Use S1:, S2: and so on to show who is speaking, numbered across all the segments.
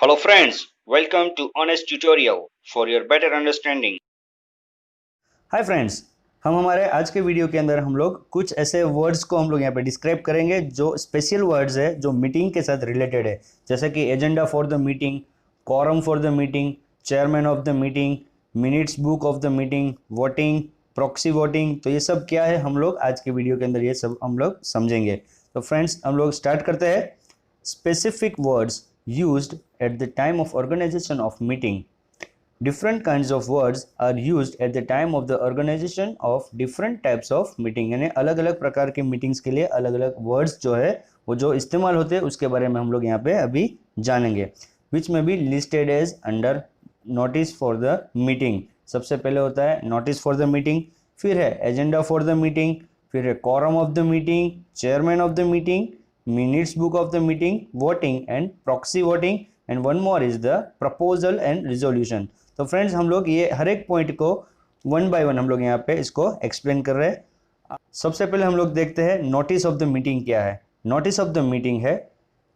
S1: Hello friends, welcome to Honest Tutorial for your better understanding.
S2: Hi friends, हम हमारे आज के वीडियो के अंदर हम लोग कुछ ऐसे वर्ड्स को हम लोग यहाँ पे डिस्क्राइब करेंगे जो स्पेशल वर्ड्स है जो मीटिंग के साथ रिलेटेड है, जैसे कि agenda for the meeting, quorum for the meeting, chairman of the meeting, minutes book of the meeting, voting, proxy voting. तो ये सब क्या है हम लोग आज के वीडियो के अंदर ये सब हम लोग समझेंगे। तो फ्रेंड्स हम लोग स्टार्ट करते हैं। Specific words used at the time of organization of meeting. Different kinds of words are used at the time of the organization of different types of meeting। यानी अलग अलग प्रकार के मीटिंग्स के लिए अलग अलग वर्ड्स जो है वो जो इस्तेमाल होते हैं उसके बारे में हम लोग यहाँ पे अभी जानेंगे। विच में be listed as under notice for the meeting. सबसे पहले होता है नोटिस फॉर द मीटिंग, फिर है एजेंडा फॉर द मीटिंग, फिर है quorum of the meeting, chairman of the meeting, minutes book of the meeting, voting and proxy voting, and one more is the proposal and resolution. तो friends हम लोग ये हर एक point को one by one हम लोग यहाँ पे इसको एक्सप्लेन कर रहे हैं। सबसे पहले हम लोग देखते हैं नोटिस ऑफ द मीटिंग क्या है। नोटिस ऑफ द मीटिंग है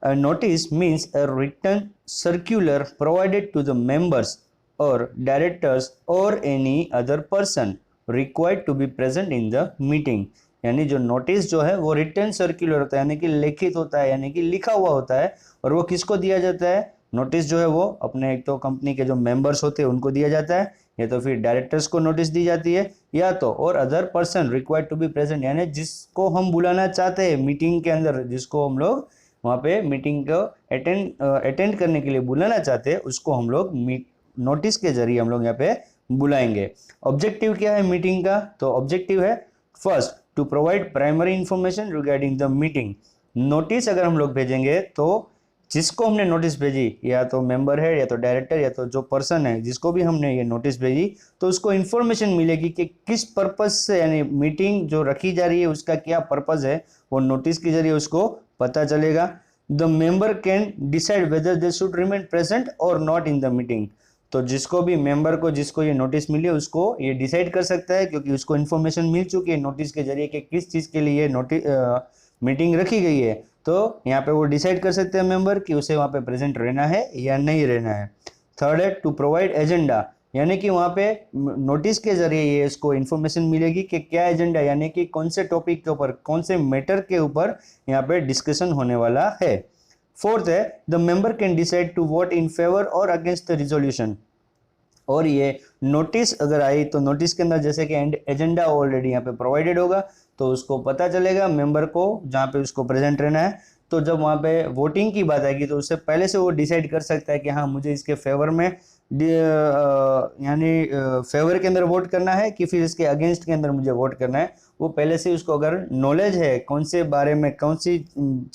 S2: notice means a written circular provided to the members और डायरेक्टर्स और any other person required to be present in the meeting. यानी जो नोटिस जो है वो रिटन सर्क्यूलर होता है, यानी कि लिखित होता है, यानी कि लिखा हुआ होता है। और वो किसको दिया जाता है? नोटिस जो है वो अपने एक तो कंपनी के जो मेंबर्स होते हैं उनको दिया जाता है, या तो फिर डायरेक्टर्स को नोटिस दी जाती है, या तो और other person required to be present, यानी जिसको हम बुलाना चाहते हैं मीटिंग के अंदर, जिसको हम लोग वहाँ पे मीटिंग को अटेंड करने के लिए बुलाना चाहते हैं, उसको हम लोग नोटिस के जरिए हम लोग यहाँ पे बुलाएंगे। ऑब्जेक्टिव क्या है मीटिंग का? तो ऑब्जेक्टिव है first to provide primary information regarding the meeting. Notice अगर हम लोग भेजेंगे तो जिसको हमने नोटिस भेजी, या तो मेंबर है, या तो डायरेक्टर, या तो जो पर्सन है जिसको भी हमने ये नोटिस भेजी, तो उसको इन्फॉर्मेशन मिलेगी कि किस पर्पज से, यानी मीटिंग जो रखी जा रही है उसका क्या पर्पज है, वो नोटिस के जरिए उसको पता चलेगा। The member can decide whether they should remain present और नॉट इन द मीटिंग। तो जिसको भी मेंबर को, जिसको ये नोटिस मिली है, उसको ये डिसाइड कर सकता है, क्योंकि उसको इन्फॉर्मेशन मिल चुकी है नोटिस के जरिए कि किस चीज़ के लिए नोटिस मीटिंग रखी गई है। तो यहाँ पे वो डिसाइड कर सकते हैं मेंबर कि उसे वहाँ पे प्रेजेंट रहना है या नहीं रहना है। थर्ड है टू प्रोवाइड एजेंडा, यानी कि वहाँ पे नोटिस के जरिए ये इसको इन्फॉर्मेशन मिलेगी कि क्या एजेंडा, यानी कि कौन से टॉपिक के ऊपर, कौन से मैटर के ऊपर यहाँ पे डिस्कशन होने वाला है। फोर्थ है the member can decide to vote in favour और अगेंस्ट द रिजोल्यूशन। और ये नोटिस अगर आई तो नोटिस के अंदर जैसे कि एजेंडा ऑलरेडी यहाँ पे प्रोवाइडेड होगा, तो उसको पता चलेगा मेंबर को जहाँ पे उसको प्रेजेंट रहना है। तो जब वहाँ पे वोटिंग की बात आएगी तो उससे पहले से वो डिसाइड कर सकता है कि हाँ मुझे इसके फेवर में यानी फेवर के अंदर वोट करना है कि फिर इसके अगेंस्ट के अंदर मुझे वोट करना है। वो पहले से उसको अगर नॉलेज है कौन से बारे में, कौन सी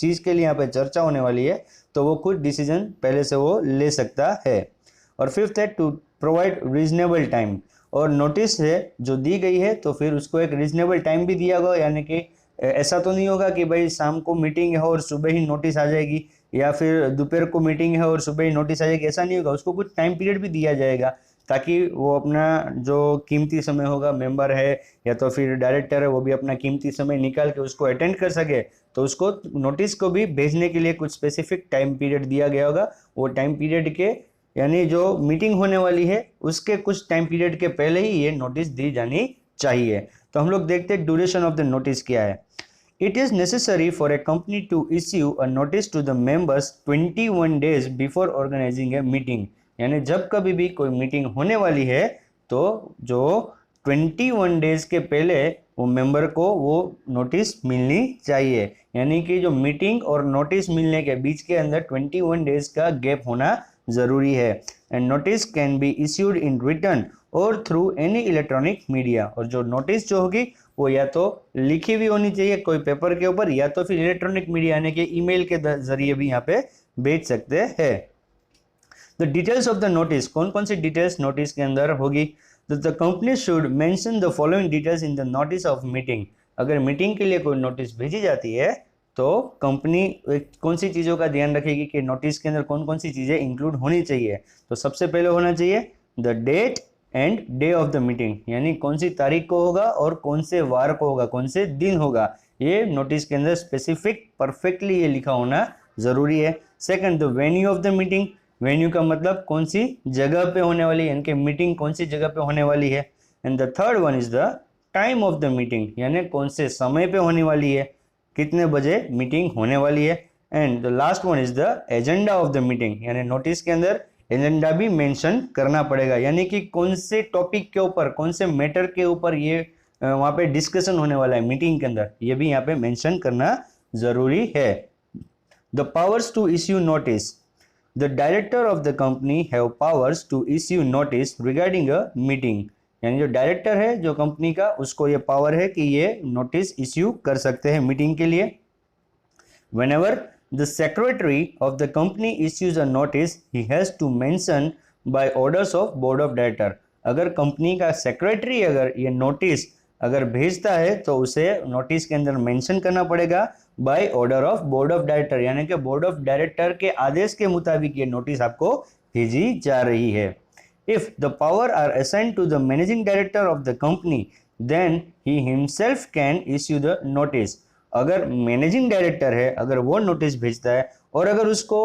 S2: चीज़ के लिए यहाँ पे चर्चा होने वाली है, तो वो कुछ डिसीजन पहले से वो ले सकता है। और फिफ्थ है टू प्रोवाइड रीजनेबल टाइम। और नोटिस है जो दी गई है तो फिर उसको एक रीजनेबल टाइम भी दिया गया, यानी कि ऐसा तो नहीं होगा कि भाई शाम को मीटिंग है और सुबह ही नोटिस आ जाएगी, या फिर दोपहर को मीटिंग है और सुबह ही नोटिस आ जाएगी, ऐसा नहीं होगा। उसको कुछ टाइम पीरियड भी दिया जाएगा ताकि वो अपना जो कीमती समय होगा, मेंबर है या तो फिर डायरेक्टर है, वो भी अपना कीमती समय निकाल के उसको अटेंड कर सके। तो उसको नोटिस को भी भेजने के लिए कुछ स्पेसिफिक टाइम पीरियड दिया गया होगा। वो टाइम पीरियड के, यानी जो मीटिंग होने वाली है उसके कुछ टाइम पीरियड के पहले ही ये नोटिस दी जानी चाहिए। तो हम लोग देखते हैं ड्यूरेशन ऑफ द नोटिस क्या है। It is necessary for a company to issue a notice to the members 21 days before organising a meeting. यानी जब कभी भी कोई मीटिंग होने वाली है तो जो 21 डेज के पहले वो मेंबर को वो नोटिस मिलनी चाहिए। यानी कि जो मीटिंग और नोटिस मिलने के बीच के अंदर 21 डेज का गैप होना ज़रूरी है। And notice can be issued in return और थ्रू एनी इलेक्ट्रॉनिक मीडिया। और जो नोटिस जो होगी वो या तो लिखी हुई होनी चाहिए कोई पेपर के ऊपर, या तो फिर इलेक्ट्रॉनिक मीडिया यानी कि ईमेल के जरिए भी यहाँ पे भेज सकते हैं। The details of the notice, कौन कौन सी डिटेल्स नोटिस के अंदर होगी? The company should mention the following details in the notice of meeting. अगर मीटिंग के लिए कोई नोटिस भेजी जाती है तो कंपनी कौन सी चीज़ों का ध्यान रखेगी कि नोटिस के अंदर कौन कौन सी चीज़ें इंक्लूड होनी चाहिए। तो सबसे पहले होना चाहिए the date and day of the meeting, यानी कौन सी तारीख को होगा और कौन से वार को होगा, कौन से दिन होगा, ये नोटिस के अंदर स्पेसिफिक परफेक्टली ये लिखा होना ज़रूरी है। Second the venue of the meeting, venue का मतलब कौन सी जगह पे होने वाली है, यानी कि मीटिंग कौन सी जगह पे होने वाली है। And the third one is the time of the meeting, यानी कौन से समय पे होने वाली है, कितने बजे मीटिंग होने वाली है। And the last one is the agenda of the meeting, यानी नोटिस के अंदर एजेंडा भी मेंशन करना पड़ेगा, यानी कि कौन से टॉपिक के ऊपर, कौन से मैटर के ऊपर ये वहाँ पे डिस्कशन होने वाला है मीटिंग के अंदर, ये भी यहाँ पे मेंशन करना जरूरी है। The powers to issue notice, the director of the company have powers to issue notice regarding a meeting, यानी जो डायरेक्टर है जो कंपनी का, उसको ये पावर है कि ये नोटिस इश्यू कर सकते हैं मीटिंग के लिए। Whenever the secretary of the company issues a notice, he has to mention by orders of board of director. अगर कंपनी का सेक्रेटरी अगर ये नोटिस अगर भेजता है तो उसे नोटिस के अंदर मेंशन करना पड़ेगा by order of board of director, यानी कि बोर्ड ऑफ डायरेक्टर के आदेश के मुताबिक ये नोटिस आपको भेजी जा रही है। If the power are assigned to the managing director of the company, then he himself can issue the notice. अगर मैनेजिंग डायरेक्टर है, अगर वो नोटिस भेजता है और अगर उसको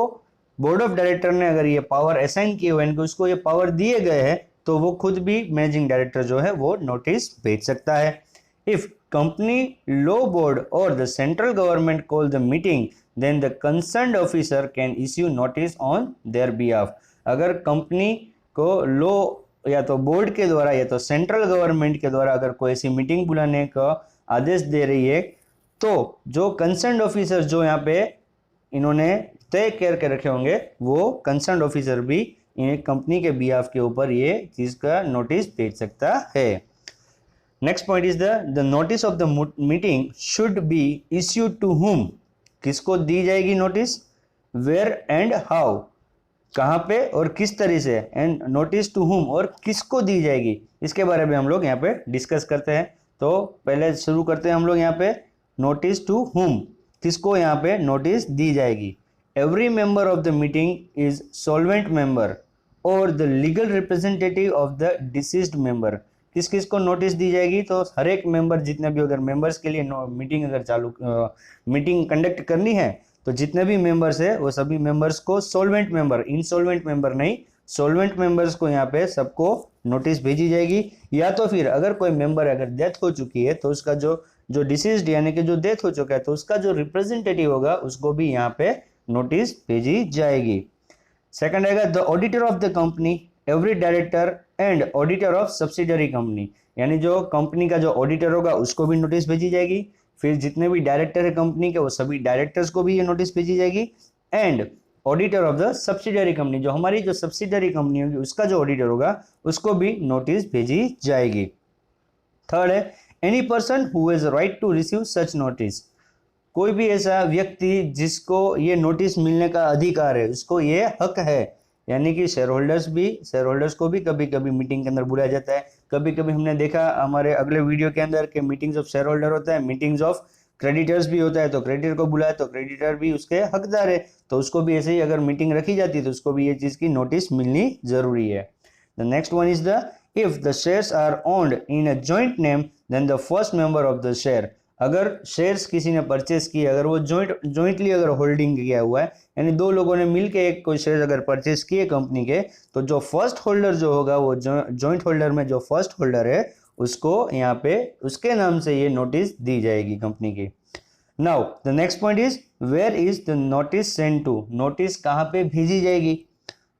S2: बोर्ड ऑफ डायरेक्टर ने अगर ये पावर असाइन किए हुए हैं, उसको ये पावर दिए गए हैं, तो वो खुद भी मैनेजिंग डायरेक्टर जो है वो नोटिस भेज सकता है। इफ कंपनी लो बोर्ड और the central government call the meeting, then the concerned officer can issue notice on their behalf. अगर कंपनी को लो या तो बोर्ड के द्वारा या तो सेंट्रल गवर्नमेंट के द्वारा अगर कोई ऐसी मीटिंग बुलाने का आदेश दे रही है, तो जो कंसर्न ऑफिसर जो यहाँ पे इन्होंने तय करके रखे होंगे, वो कंसर्न ऑफिसर भी कंपनी के बिहाफ के ऊपर ये चीज का नोटिस भेज सकता है। Next point is the notice of the meeting should be issued to whom, किसको दी जाएगी नोटिस, वेयर एंड हाउ, कहाँ पे और किस तरह से, एंड नोटिस टू हुम, और किसको दी जाएगी, इसके बारे में हम लोग यहाँ पे डिस्कस करते हैं। तो पहले शुरू करते हैं हम लोग यहाँ पे नोटिस टू हुम, किसको यहाँ पे नोटिस दी जाएगी। Every member of the meeting is solvent member और the legal representative of the deceased member, किस किस को नोटिस दी जाएगी, तो हर एक मेंबर, जितने भी अगर मेंबर्स के लिए मीटिंग अगर मीटिंग कंडक्ट करनी है, तो जितने भी मेंबर्स है वो सभी मेंबर्स को, सोल्वेंट मेंबर, इंसॉल्वेंट मेंबर नहीं, सोल्वेंट मेंबर्स को यहाँ पे सबको नोटिस भेजी जाएगी। या तो फिर अगर कोई मेंबर अगर डेथ हो चुकी है तो उसका जो जो डिसीज्ड यानी कि जो डेथ हो चुका है, तो उसका जो रिप्रेजेंटेटिव होगा उसको भी यहाँ पे नोटिस भेजी जाएगी। सेकंड आएगा the auditor of the company, every director and auditor of subsidiary company, यानी जो कंपनी का जो ऑडिटर होगा उसको भी नोटिस भेजी जाएगी। फिर जितने भी डायरेक्टर है कंपनी के, वो सभी डायरेक्टर्स को भी ये नोटिस भेजी जाएगी। And auditor of the subsidiary company, जो हमारी जो सब्सिडरी कंपनी होगी उसका जो ऑडिटर होगा उसको भी नोटिस भेजी जाएगी। थर्ड है any person who has right to receive such notice, कोई भी ऐसा व्यक्ति जिसको ये नोटिस मिलने का अधिकार है, उसको ये हक है, यानी कि शेयर होल्डर्स को भी कभी कभी मीटिंग के अंदर बुलाया जाता है। कभी कभी हमने देखा हमारे अगले वीडियो के अंदर कि मीटिंग्स ऑफ शेयर होल्डर होता है, मीटिंग्स ऑफ क्रेडिटर्स भी होता है, तो क्रेडिटर को बुलाए तो क्रेडिटर भी उसके हकदार है, तो उसको भी ऐसे ही अगर मीटिंग रखी जाती है तो उसको भी ये चीज़ की नोटिस मिलनी जरूरी है। The next one is the if the shares are owned in a joint name then the first member of the share, अगर शेयर्स किसी ने परचेस किए, अगर वो जॉइंटली अगर होल्डिंग किया हुआ है, यानी दो लोगों ने मिलके एक कोई शेयर अगर परचेस किए कंपनी के, तो जो फर्स्ट होल्डर जो होगा, वो जॉइंट होल्डर में जो फर्स्ट होल्डर है उसको यहाँ पे उसके नाम से ये नोटिस दी जाएगी कंपनी की। Now the next point is where is the notice send to, notice कहाँ पे भेजी जाएगी,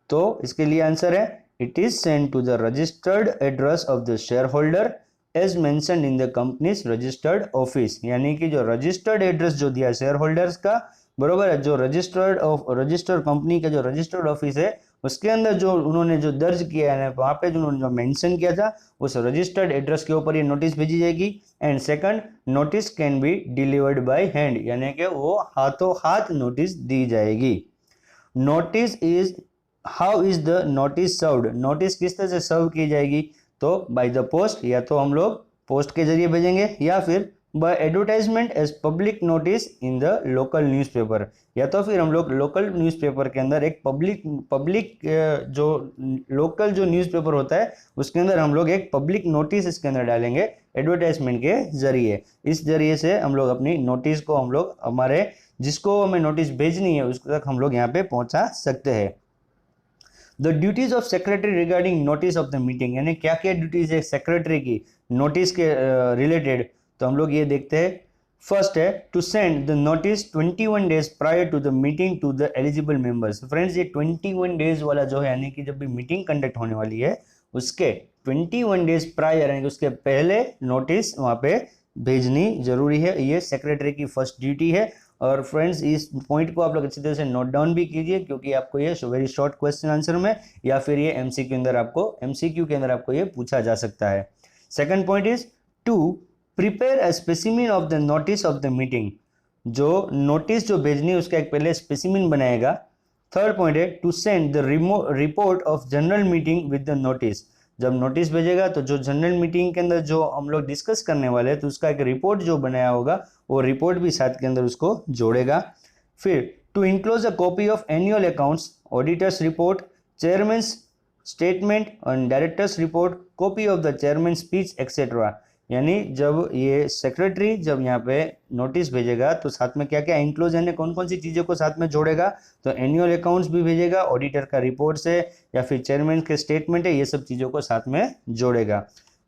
S2: तो इसके लिए आंसर है it is send to the registered address of the shareholder as mentioned in the company's registered office, यानी कि जो रजिस्टर्ड एड्रेस जो दिया शेयर होल्डर्स का, बरोबर है, जो रजिस्टर्ड कंपनी का जो रजिस्टर्ड ऑफिस है उसके अंदर जो उन्होंने जो दर्ज किया है, वहाँ पे जो उन्होंने जो मेंशन किया था उस रजिस्टर्ड एड्रेस के ऊपर ये नोटिस भेजी जाएगी। And second, notice can be delivered by hand, यानी कि वो हाथों हाथ नोटिस दी जाएगी। Notice is how is the notice served, notice किस तरह से सर्व की जाएगी, तो बाय द पोस्ट, या तो हम लोग पोस्ट के जरिए भेजेंगे, या फिर by advertisement as public notice in the local newspaper, या तो फिर हम लोग लोकल न्यूज़पेपर के अंदर एक पब्लिक जो लोकल जो न्यूज़पेपर होता है उसके अंदर हम लोग एक पब्लिक नोटिस इसके अंदर डालेंगे एडवर्टाइजमेंट के जरिए। इस जरिए से हम लोग अपनी नोटिस को हम लोग हमारे जिसको हमें नोटिस भेजनी है उसको तक हम लोग यहाँ पे पहुँचा सकते हैं। The duties of secretary regarding notice of the meeting, यानी क्या क्या ड्यूटीज है सेक्रेटरी की नोटिस के रिलेटेड, तो हम लोग ये देखते हैं। फर्स्ट है to send the notice 21 days prior to the meeting to the eligible members. Friends, ये 21 डेज वाला जो है, यानी कि जब भी मीटिंग कंडक्ट होने वाली है उसके 21 डेज प्रायर, यानी कि उसके पहले नोटिस वहाँ पे भेजनी जरूरी है। ये सेक्रेटरी की फर्स्ट ड्यूटी है। और फ्रेंड्स, इस पॉइंट को आप लोग अच्छी तरह से नोट डाउन भी कीजिए, क्योंकि आपको ये वेरी शॉर्ट क्वेश्चन आंसर में या फिर ये एमसीक्यू के अंदर आपको ये पूछा जा सकता है। Second point is to prepare a specimen of the notice of the meeting. जो नोटिस जो भेजनी है उसका एक पहले स्पेसिमिन बनाएगा। थर्ड पॉइंट है to send the report of general meeting with the notice. जब नोटिस भेजेगा तो जो जनरल मीटिंग के अंदर जो हम लोग डिस्कस करने वाले हैं तो उसका एक रिपोर्ट जो बनाया होगा वो रिपोर्ट भी साथ के अंदर उसको जोड़ेगा। फिर to enclose a copy of annual accounts, auditors report, chairman's statement और directors report, copy of the chairman speech etcetera. यानी जब ये सेक्रेटरी जब यहाँ पे नोटिस भेजेगा तो साथ में क्या क्या इंक्लूज, यानी कौन कौन सी चीज़ों को साथ में जोड़ेगा, तो एनुअल अकाउंट्स भी भेजेगा, ऑडिटर का रिपोर्ट है या फिर चेयरमैन के स्टेटमेंट है, ये सब चीज़ों को साथ में जोड़ेगा।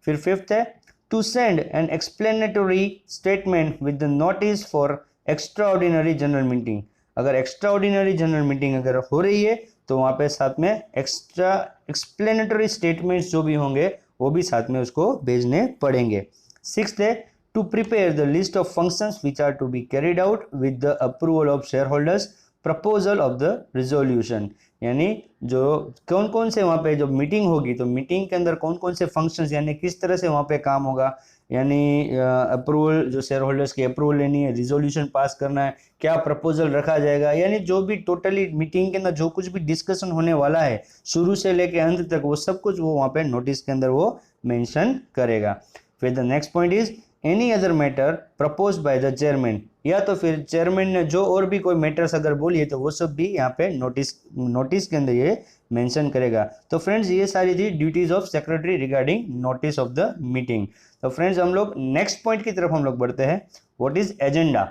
S2: फिर फिफ्थ है to send an explanatory statement with the notice for extraordinary general meeting. अगर एक्स्ट्रा ऑर्डिनरी जनरल मीटिंग अगर हो रही है तो वहाँ पे साथ में एक्स्ट्रा एक्सप्लेनेटरी स्टेटमेंट्स जो भी होंगे वो भी साथ में उसको भेजने पड़ेंगे। सिक्स्थ है to prepare the list of functions which are to be carried out with the approval of shareholders, proposal of the resolution. यानी जो कौन कौन से वहाँ पे जब मीटिंग होगी तो मीटिंग के अंदर कौन कौन से फंक्शंस, यानी किस तरह से वहाँ पे काम होगा, यानी अप्रूवल, जो शेयर होल्डर्स की अप्रूवल लेनी है, रिजोल्यूशन पास करना है, क्या प्रपोजल रखा जाएगा, यानी जो भी टोटली मीटिंग के अंदर जो कुछ भी डिस्कशन होने वाला है शुरू से लेके अंत तक वो सब कुछ वो वहाँ पे नोटिस के अंदर वो मेंशन करेगा। फिर the next point is any other matter propose by the chairman, या तो फिर चेयरमैन ने जो और भी कोई मैटर्स अगर बोली है तो वो सब भी यहाँ पे नोटिस के अंदर ये मेंशन करेगा। तो फ्रेंड्स, ये सारी थी duties of secretary regarding notice of the meeting. तो फ्रेंड्स, हम लोग नेक्स्ट पॉइंट की तरफ हम लोग बढ़ते हैं। What is agenda?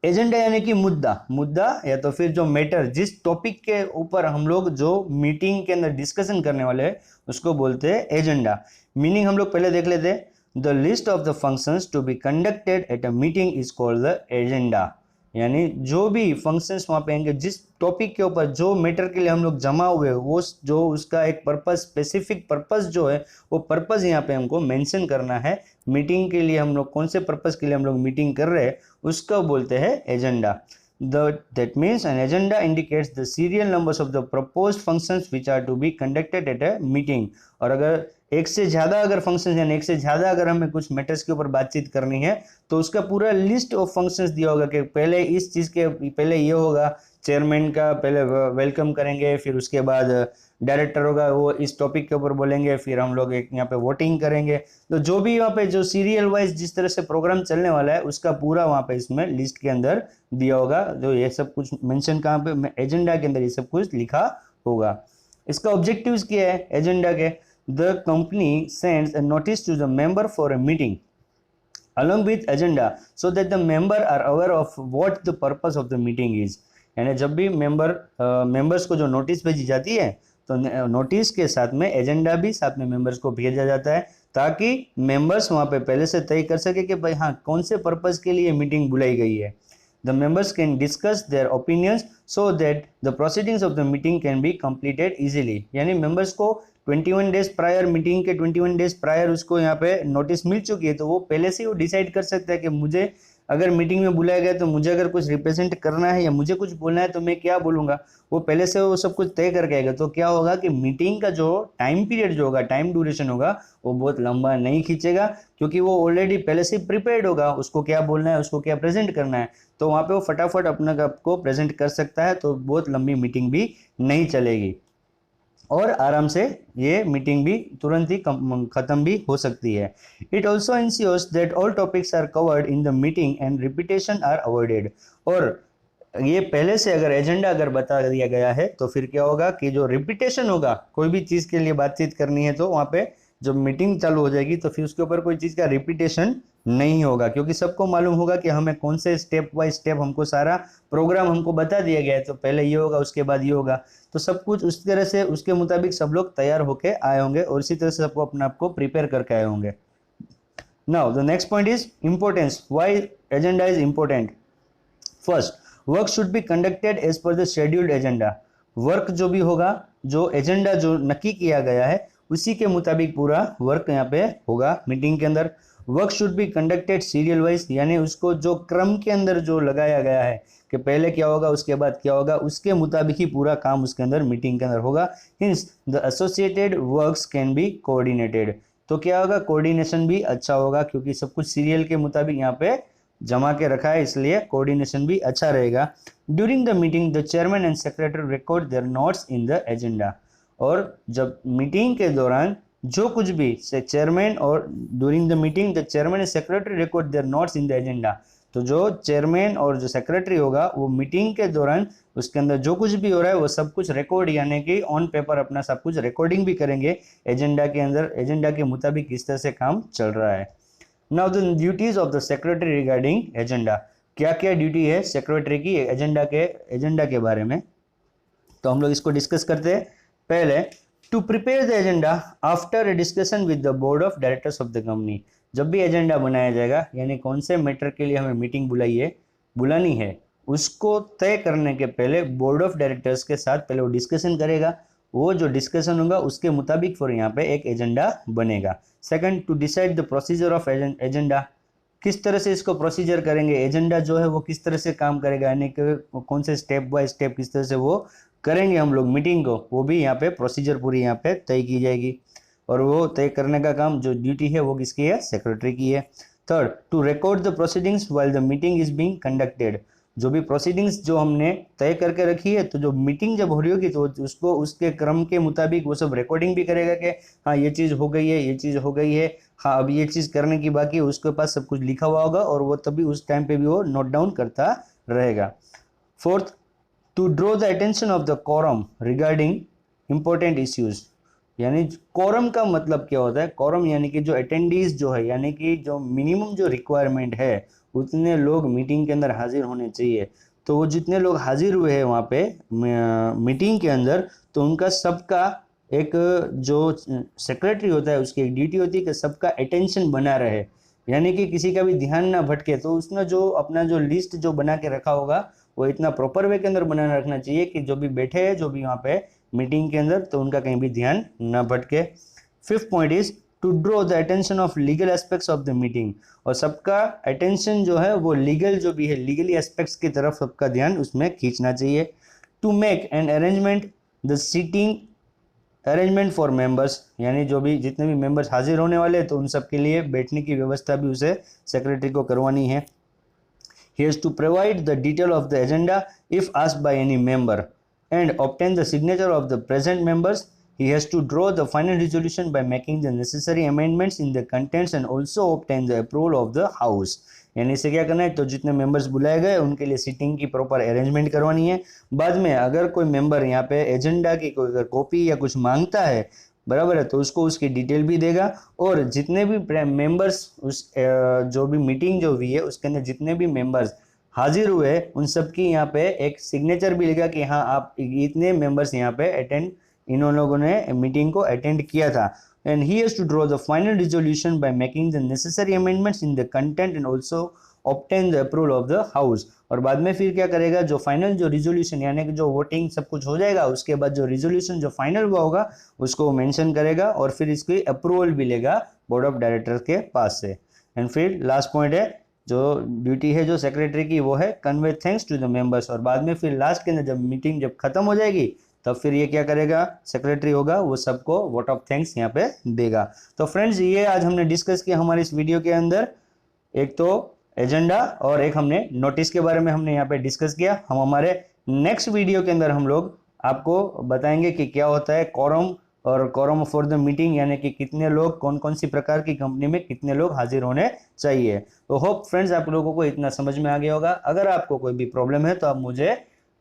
S2: एजेंडा यानी कि मुद्दा या तो फिर जो मैटर, जिस टॉपिक के ऊपर हम लोग जो मीटिंग के अंदर डिस्कशन करने वाले हैं उसको बोलते हैं एजेंडा। मीनिंग हम लोग पहले देख लेते हैं। The list of the functions to be conducted at a meeting is called the agenda. यानी जो भी फंक्शंस वहाँ पे आएंगे, जिस टॉपिक के ऊपर जो मैटर के लिए हम लोग जमा हुए वो जो उसका एक पर्पस, स्पेसिफिक पर्पस जो है वो पर्पस यहाँ पे हमको मेंशन करना है। मीटिंग के लिए हम लोग कौन से पर्पस के लिए हम लोग मीटिंग कर रहे हैं उसको बोलते हैं agenda. That means an agenda indicates the serial numbers of the proposed functions which are to be conducted at a meeting। और अगर एक से ज़्यादा अगर फंक्शंस यानी एक से ज़्यादा अगर हमें कुछ मैटर्स के ऊपर बातचीत करनी है तो उसका पूरा लिस्ट ऑफ फंक्शंस दिया होगा कि पहले इस चीज़ के पहले ये होगा, चेयरमैन का पहले वेलकम करेंगे, फिर उसके बाद डायरेक्टर होगा वो इस टॉपिक के ऊपर बोलेंगे, फिर हम लोग एक यहाँ पे वोटिंग करेंगे। तो जो भी यहाँ पे जो सीरियल वाइज जिस तरह से प्रोग्राम चलने वाला है उसका पूरा वहाँ पे इसमें लिस्ट के अंदर दिया होगा। जो ये सब कुछ मेंशन कहाँ पे, एजेंडा के अंदर ये सब कुछ लिखा होगा। इसका ऑब्जेक्टिव्स क्या है एजेंडा के? The company sends a notice to the member for a meeting along with agenda so that the member are aware of what the purpose of the meeting is। यानी जब भी मेंबर्स को जो notice भेजी जाती है तो नोटिस के साथ में एजेंडा भी साथ में मेंबर्स को भेजा जाता है ताकि मेंबर्स वहाँ पे पहले से तय कर सके कि भाई हाँ कौन से पर्पस के लिए मीटिंग बुलाई गई है। The members can discuss their opinions so that the proceedings of the meeting can be completed easily। यानी मेंबर्स को 21 डेज प्रायर, मीटिंग के 21 डेज प्रायर उसको यहाँ पे नोटिस मिल चुकी है तो वो पहले से वो डिसाइड कर सकता है कि मुझे अगर मीटिंग में बुलाया गया तो मुझे अगर कुछ रिप्रेजेंट करना है या मुझे कुछ बोलना है तो मैं क्या बोलूँगा, वो पहले से वो सब कुछ तय करके आएगा। तो क्या होगा कि मीटिंग का जो टाइम पीरियड जो होगा, टाइम ड्यूरेशन होगा, वो बहुत लंबा नहीं खींचेगा क्योंकि वो ऑलरेडी पहले से प्रिपेयर्ड होगा, उसको क्या बोलना है, उसको क्या प्रेजेंट करना है, तो वहाँ पे वो फटाफट अपने आप को प्रेजेंट कर सकता है। तो बहुत लंबी मीटिंग भी नहीं चलेगी और आराम से ये मीटिंग भी तुरंत ही खत्म भी हो सकती है। It also ensures that all topics are covered in the meeting and repetition are avoided. और ये पहले से अगर एजेंडा अगर बता दिया गया है तो फिर क्या होगा कि जो रिपीटेशन होगा, कोई भी चीज़ के लिए बातचीत करनी है तो वहाँ पे जब मीटिंग चालू हो जाएगी तो फिर उसके ऊपर कोई चीज़ का रिपीटेशन नहीं होगा, क्योंकि सबको मालूम होगा कि हमें कौन से स्टेप बाय स्टेप हमको सारा प्रोग्राम हमको बता दिया गया है, तो पहले ये होगा उसके बाद ये होगा, तो सब कुछ उस तरह से उसके मुताबिक सब लोग तैयार होके आए होंगे और इसी तरह से सबको अपने आप को प्रिपेयर करके आए होंगे। Now the next point is importance, why agenda is important. First, work should be conducted as per the scheduled agenda. Work जो भी होगा, जो एजेंडा जो नक्की किया गया है उसी के मुताबिक पूरा वर्क यहाँ पे होगा मीटिंग के अंदर। Work should be conducted serial wise, यानी उसको जो क्रम के अंदर जो लगाया गया है कि पहले क्या होगा उसके बाद क्या होगा, उसके मुताबिक ही पूरा काम उसके अंदर मीटिंग के अंदर होगा। Hints the associated works can be coordinated, तो क्या होगा, कोऑर्डिनेशन भी अच्छा होगा, क्योंकि सब कुछ सीरियल के मुताबिक यहाँ पे जमा के रखा है, इसलिए कोऑर्डिनेशन भी अच्छा रहेगा। During the meeting the chairman and secretary record there notes in the agenda, और जब मीटिंग के दौरान जो कुछ भी चेयरमैन और during the meeting the chairman and secretary record there notes in the agenda, तो जो चेयरमैन और जो सेक्रेटरी होगा वो मीटिंग के दौरान उसके अंदर जो कुछ भी हो रहा है वो सब कुछ रिकॉर्ड, यानी कि ऑन पेपर अपना सब कुछ रिकॉर्डिंग भी करेंगे एजेंडा के अंदर, एजेंडा के मुताबिक किस तरह से काम चल रहा है। Now the duties of the secretary regarding agenda, क्या क्या ड्यूटी है सेक्रेटरी की एजेंडा के बारे में, तो हम लोग इसको डिस्कस करते हैं। पहले, to prepare the agenda after a discussion with the board of directors of the company. जब भी एजेंडा बनाया जाएगा, यानी कौन से मैटर के लिए हमें मीटिंग बुलानी है, उसको तय करने के पहले बोर्ड ऑफ डायरेक्टर्स के साथ पहले वो डिस्कशन करेगा, वो जो डिस्कशन होगा उसके मुताबिक फिर यहाँ पे एक एजेंडा बनेगा। Second, to decide the procedure of agenda, किस तरह से इसको प्रोसीजर करेंगे, एजेंडा जो है वो किस तरह से काम करेगा, यानी कि कौन से स्टेप बाय स्टेप किस तरह से वो करेंगे हम लोग मीटिंग को, वो भी यहाँ पे प्रोसीजर पूरी यहाँ पे तय की जाएगी, और वो तय करने का काम जो ड्यूटी है वो किसकी है, सेक्रेटरी की है। Third, to record the proceedings while the meeting is being conducted, जो भी प्रोसीडिंग्स जो हमने तय करके रखी है, तो जो मीटिंग जब हो रही होगी तो उसको उसके क्रम के मुताबिक वो सब रिकॉर्डिंग भी करेगा कि हाँ ये चीज़ हो गई है, ये चीज़ हो गई है, हाँ अब ये चीज़ करने की बाकी है, उसके पास सब कुछ लिखा हुआ होगा और वो तभी उस टाइम पे भी वो नोट डाउन करता रहेगा। Fourth, to draw the attention of the quorum regarding important issues, यानी कोरम का मतलब क्या होता है, कोरम यानी कि जो अटेंडीज जो है, यानी कि जो मिनिमम जो रिक्वायरमेंट है उतने लोग मीटिंग के अंदर हाजिर होने चाहिए, तो वो जितने लोग हाजिर हुए हैं वहाँ पे मीटिंग के अंदर, तो उनका सबका एक जो सेक्रेटरी होता है उसकी एक ड्यूटी होती है कि सबका अटेंशन बना रहे, यानी कि किसी का भी ध्यान ना भटके, तो उसने जो अपना जो लिस्ट जो बना के रखा होगा वो इतना प्रॉपर वे के अंदर बनाना रखना चाहिए कि जो भी बैठे हैं जो भी वहाँ पे मीटिंग के अंदर, तो उनका कहीं भी ध्यान ना भटके। Fifth point is to draw the attention of legal aspects of the meeting, और सबका अटेंशन जो है वो लीगल जो भी है लीगली एस्पेक्ट्स की तरफ सबका ध्यान उसमें खींचना चाहिए। To make an arrangement the seating arrangement for members, यानी जो भी जितने भी मेंबर्स हाजिर होने वाले हैं तो उन सब के लिए बैठने की व्यवस्था भी उसे सेक्रेटरी को करवानी है। He has to provide the detail of the agenda if asked by any member and obtain the signature of the present members. He has to draw the final resolution by making the necessary amendments in the contents and also obtain the approval of the house. यानी इसे क्या करना है, तो जितने members बुलाए गए उनके लिए सीटिंग की प्रॉपर अरेंजमेंट करवानी है। बाद में अगर कोई मेंबर यहाँ पे एजेंडा की कोई अगर कॉपी या कुछ मांगता है, बराबर है, तो उसको उसकी डिटेल भी देगा, और जितने भी मेंबर्स उस जो भी मीटिंग जो हुई है उसके अंदर जितने भी मेंबर्स हाजिर हुए उन सब की यहाँ पे एक सिग्नेचर भी लेगा कि हाँ आप इतने मेंबर्स यहाँ पे अटेंड, इन लोगों ने मीटिंग को अटेंड किया था। And he has to draw the final resolution by making the necessary amendments in the content and also obtain the approval of the house, और बाद में फिर क्या करेगा, जो फाइनल जो रिजोल्यूशन यानी कि जो वोटिंग सब कुछ हो जाएगा उसके बाद जो रिजोल्यूशन जो फाइनल हुआ होगा उसको मेंशन करेगा और फिर इसकी अप्रूवल भी लेगा बोर्ड ऑफ डायरेक्टर के पास से। एंड फिर लास्ट पॉइंट है, जो ड्यूटी है जो सेक्रेटरी की वो है convey thanks to the members, और बाद में फिर लास्ट के अंदर जब मीटिंग जब खत्म हो जाएगी तब फिर ये क्या करेगा, सेक्रेटरी होगा वो सबको वोट ऑफ थैंक्स यहाँ पे देगा। तो फ्रेंड्स ये आज हमने डिस्कस किया हमारे इस वीडियो के अंदर, एक तो एजेंडा और एक हमने नोटिस के बारे में हमने यहाँ पे डिस्कस किया। हम हमारे नेक्स्ट वीडियो के अंदर हम लोग आपको बताएंगे कि क्या होता है कोरम, और कोरम फॉर द मीटिंग यानी कि कितने लोग कौन कौन सी प्रकार की कंपनी में कितने लोग हाजिर होने चाहिए। तो होप फ्रेंड्स आप लोगों को इतना समझ में आ गया होगा। अगर आपको कोई भी प्रॉब्लम है तो आप मुझे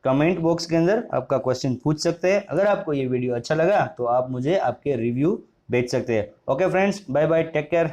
S2: कमेंट बॉक्स के अंदर आपका क्वेश्चन पूछ सकते हैं। अगर आपको ये वीडियो अच्छा लगा तो आप मुझे आपके रिव्यू भेज सकते हैं। Okay friends, bye bye, take care.